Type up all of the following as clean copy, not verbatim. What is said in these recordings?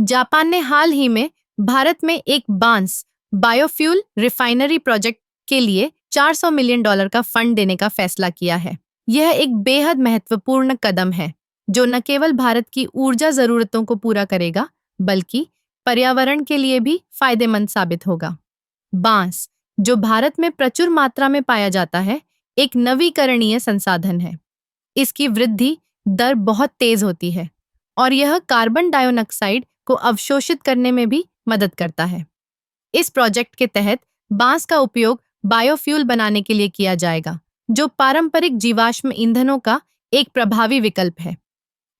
Japan ने हाल ही में भारत में एक बांस बायोफ्यूल रिफाइनरी प्रोजेक्ट के लिए $400 मिलियन का फंड देने का फैसला किया है। यह एक बेहद महत्वपूर्ण कदम है जो न केवल भारत की ऊर्जा जरूरतों को पूरा करेगा बल्कि पर्यावरण के लिए भी फायदेमंद साबित होगा। बांस, जो भारत में प्रचुर मात्रा में पाया जाता है, एक नवीकरणीय संसाधन है। इसकी वृद्धि दर बहुत तेज होती है और यह कार्बन डाइऑक्साइड को अवशोषित करने में भी मदद करता है। इस प्रोजेक्ट के तहत बांस का उपयोग बायोफ्यूल बनाने के लिए किया जाएगा, जो पारंपरिक जीवाश्म ईंधनों का एक प्रभावी विकल्प है।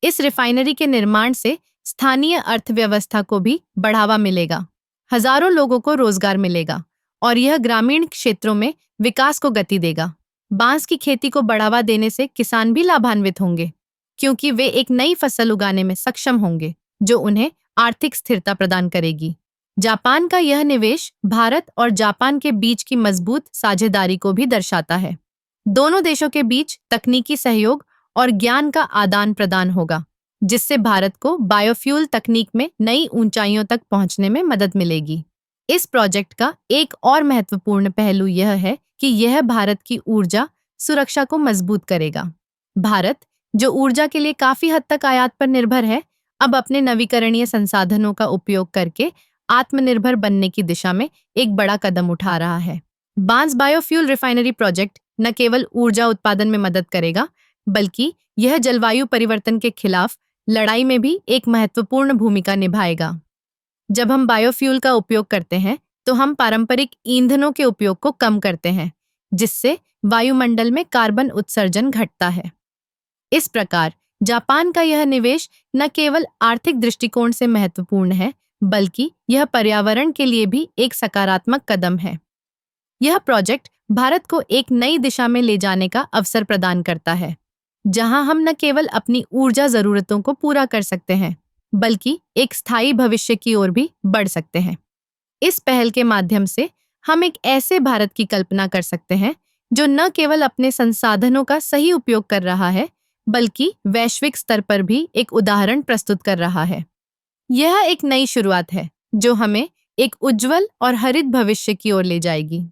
इस रिफाइनरी के निर्माण से स्थानीय अर्थव्यवस्था को भी बढ़ावा मिलेगा, हजारों लोगों को रोजगार मिलेगा और यह ग्रामीण क्षेत्रों में विकास को गति देगा। बांस की खेती को बढ़ावा देने से किसान भी लाभान्वित होंगे, क्योंकि वे एक नई फसल उगाने में सक्षम होंगे जो उन्हें आर्थिक स्थिरता प्रदान करेगी। जापान का यह निवेश भारत और जापान के बीच की मजबूत साझेदारी को भी दर्शाता है। दोनों देशों के बीच तकनीकी सहयोग और ज्ञान का आदान प्रदान होगा, जिससे भारत को बायोफ्यूल तकनीक में नई ऊंचाइयों तक पहुंचने में मदद मिलेगी। इस प्रोजेक्ट का एक और महत्वपूर्ण पहलू यह है कि यह भारत की ऊर्जा सुरक्षा को मजबूत करेगा। भारत, जो ऊर्जा के लिए काफी हद तक आयात पर निर्भर है, अब अपने नवीकरणीय संसाधनों का उपयोग करके आत्मनिर्भर बनने की दिशा में एक बड़ा कदम उठा रहा है। बांस बायोफ्यूल रिफाइनरी प्रोजेक्ट न केवल ऊर्जा उत्पादन में मदद करेगा, बल्कि यह जलवायु परिवर्तन के खिलाफ लड़ाई में भी एक महत्वपूर्ण भूमिका निभाएगा। जब हम बायोफ्यूल का उपयोग करते हैं, तो हम पारंपरिक ईंधनों के उपयोग को कम करते हैं, जिससे वायुमंडल में कार्बन उत्सर्जन घटता है। इस प्रकार जापान का यह निवेश न केवल आर्थिक दृष्टिकोण से महत्वपूर्ण है, बल्कि यह पर्यावरण के लिए भी एक सकारात्मक कदम है। यह प्रोजेक्ट भारत को एक नई दिशा में ले जाने का अवसर प्रदान करता है, जहां हम न केवल अपनी ऊर्जा जरूरतों को पूरा कर सकते हैं, बल्कि एक स्थायी भविष्य की ओर भी बढ़ सकते हैं। इस पहल के माध्यम से हम एक ऐसे भारत की कल्पना कर सकते हैं जो न केवल अपने संसाधनों का सही उपयोग कर रहा है, बल्कि वैश्विक स्तर पर भी एक उदाहरण प्रस्तुत कर रहा है। यह एक नई शुरुआत है जो हमें एक उज्जवल और हरित भविष्य की ओर ले जाएगी।